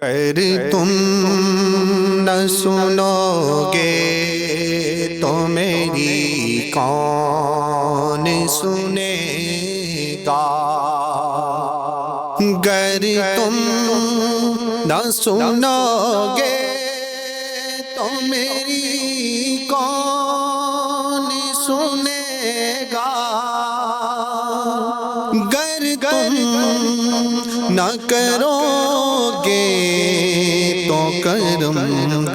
اگر تم نہ سنو گے تو میری کون سنے گا؟ اگر تم نہ سنو گے تو میری کون سنے گا؟ اگر تم نہ کرو گے تو کرم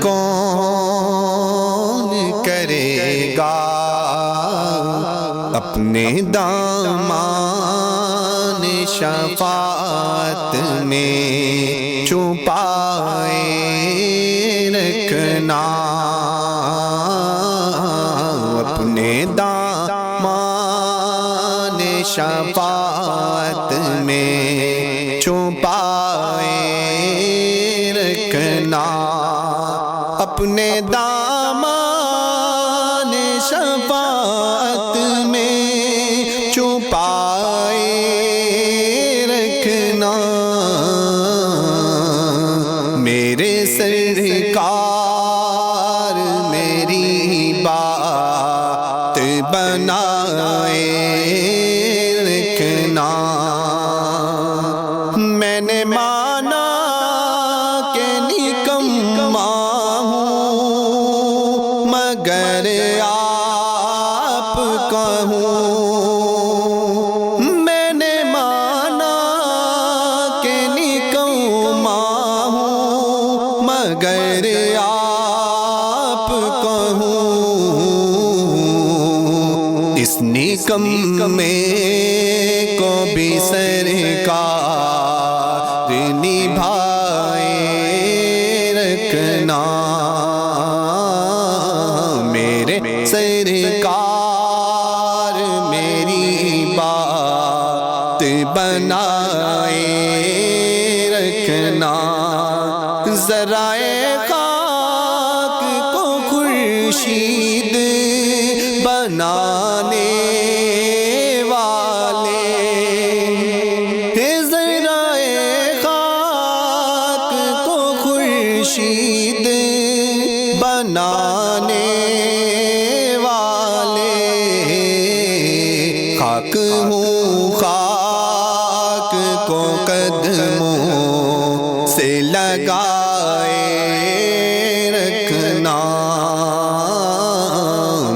کون کرے گا؟ اپنے دامان شفاعت میں چھپائے رکھنا، اپنے دامان شفاعت میں چھپائے رکھنا، اپنے دامان شفاعت میں چھپائے رکھنا۔ میرے سرکار میری بات بنائے رکھنا۔ میں نے مانا کہ نکما ہوں مگر آپ کا ہوں، میں نے مانا کہ نکما ہوں مگر آپ کا ہوں۔ اس نکمے کو بھی سرکار نبھائے رکھنا، میرے سرکار میری بات بنائے رکھنا۔ ذرائع خاک کو خورشید بنانے خورشید بنانے والے، خاک ہوں خاک کو قدموں سے لگائے رکھنا،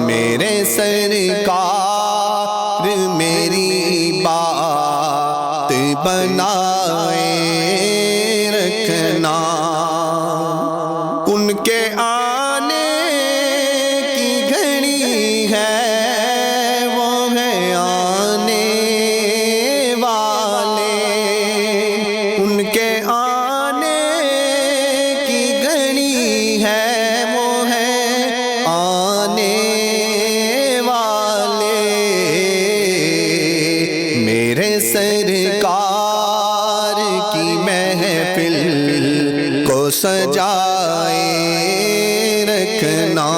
میرے سرکار میری بات بنائے رکھنا۔ ان کے آنے کی گھڑی ہے، وہ ہے آنے والے، ان کے آنے کی گھڑی ہے، وہ ہے آنے والے، میرے سرکار کی محفل کو سجائے رکھنا۔